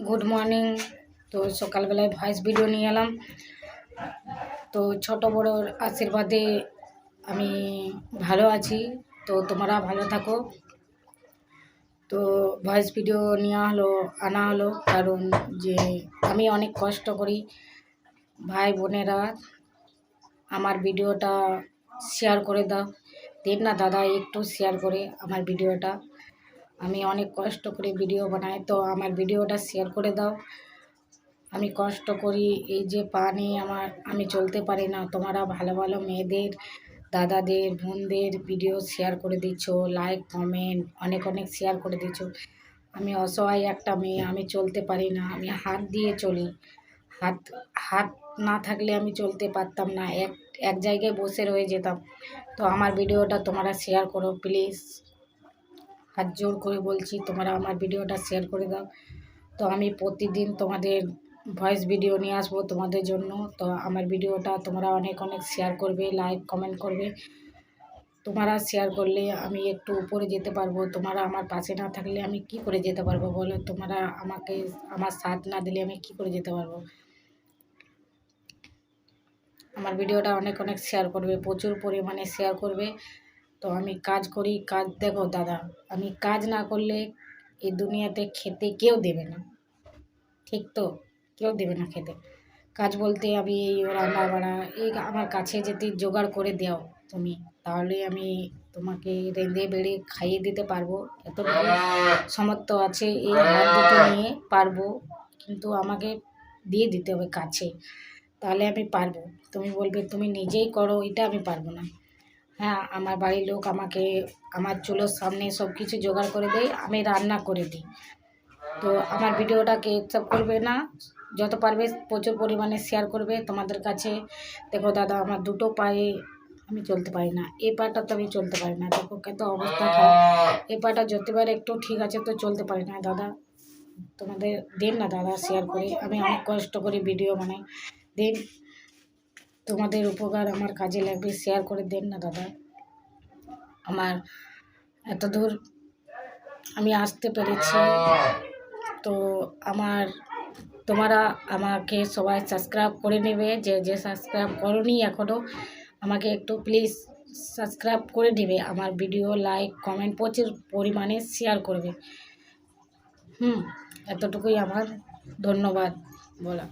Good morning. তো সকালবেলায় voice video নিয়ে এলাম। তো ছোট বড়োর আশীর্বাদে আমি ভালো আছি। তো তোমরা ভালো থাকো। তো ভয়েস ভিডিও আনা হলো কারণ যে আমি অনেক কষ্ট করি। ভাই বোনেরা আমার ভিডিওটা শেয়ার করে দাও, দেন না দাদা একটু শেয়ার করে আমার ভিডিওটা। আমি অনেক কষ্ট করে ভিডিও বানাই, তো আমার ভিডিওটা শেয়ার করে দাও। আমি কষ্ট করি, এই যে পা নিয়ে আমি চলতে পারি না। তোমরা ভালো ভালো মেয়েদের, দাদাদের, বোনদের ভিডিও শেয়ার করে দিচ্ছ, লাইক কমেন্ট অনেক অনেক শেয়ার করে দিচ্ছ। আমি অসহায় একটা মেয়ে, আমি চলতে পারি না, আমি হাত দিয়ে চলি। হাত হাত না থাকলে আমি চলতে পারতাম না, এক জায়গায় বসে রয়ে যেতাম। তো আমার ভিডিওটা তোমরা শেয়ার করো প্লিজ, হাত জোর করে বলছি, তোমরা আমার ভিডিওটা শেয়ার করে দাও। তো আমি প্রতিদিন তোমাদের ভয়েস ভিডিও নিয়ে আসবো তোমাদের জন্য। তো আমার ভিডিওটা তোমরা অনেক অনেক শেয়ার করবে, লাইক কমেন্ট করবে। তোমরা শেয়ার করলে আমি একটু উপরে যেতে পারবো। তোমরা আমার পাশে না থাকলে আমি কি করে যেতে পারবো বলো? তোমরা আমার সাথ না দিলে আমি কি করে যেতে পারবো? আমার ভিডিওটা অনেক অনেক শেয়ার করবে, প্রচুর পরিমাণে শেয়ার করবে। তো আমি কাজ করি, কাজ দেখো দাদা, আমি কাজ না করলে এই দুনিয়াতে খেতে কেউ দেবে না, ঠিক তো? কেউ দেবে না খেতে। কাজ বলতে আমি এই রান্না বাড়া, এই আমার কাছে যদি জোগাড় করে দাও তুমি, তাহলে আমি তোমাকে রেঁধে বেড়ে খাইয়ে দিতে পারবো। এতটুকু সামর্থ্য আছে, এই হাত দুটো নিয়ে পারবো। কিন্তু আমাকে দিয়ে দিতে হবে কাছে, তাহলে আমি পারবো। তুমি বলবে তুমি নিজেই করো, এটা আমি পারবো না। হ্যাঁ, আমার বাড়ির লোক আমাকে আমার চুলোর সামনে সব কিছু জোগাড় করে দেয়, আমি রান্না করে দিই। তো আমার ভিডিওটাকে সব করবে না, যত পারবে প্রচুর পরিমাণে শেয়ার করবে তোমাদের কাছে। দেখো দাদা, আমার দুটো পায়ে আমি চলতে পারি না, এই পাটা তো আমি চলতে পারি না। দেখো কত অবস্থা খারাপ, এই পাটা যতবার একটু ঠিক আছে, তো চলতে পারি না দাদা। তোমাদের দেন না দাদা শেয়ার করে, আমি অনেক কষ্ট করে ভিডিও বানাই। দেন, তোমাদের উপকার আমার কাজে লাগবে, শেয়ার করে দেন না দাদা। আমার এত দূর আমি আসতে পেরেছি। তো তোমরা আমাকে সবাই সাবস্ক্রাইব করে নেবে, যে সাবস্ক্রাইব করোনি এখনও, আমাকে একটু প্লিজ সাবস্ক্রাইব করে নেবে। আমার ভিডিও লাইক কমেন্ট প্রচুর পরিমাণে শেয়ার করবে। এতটুকুই আমার ধন্যবাদ বলা।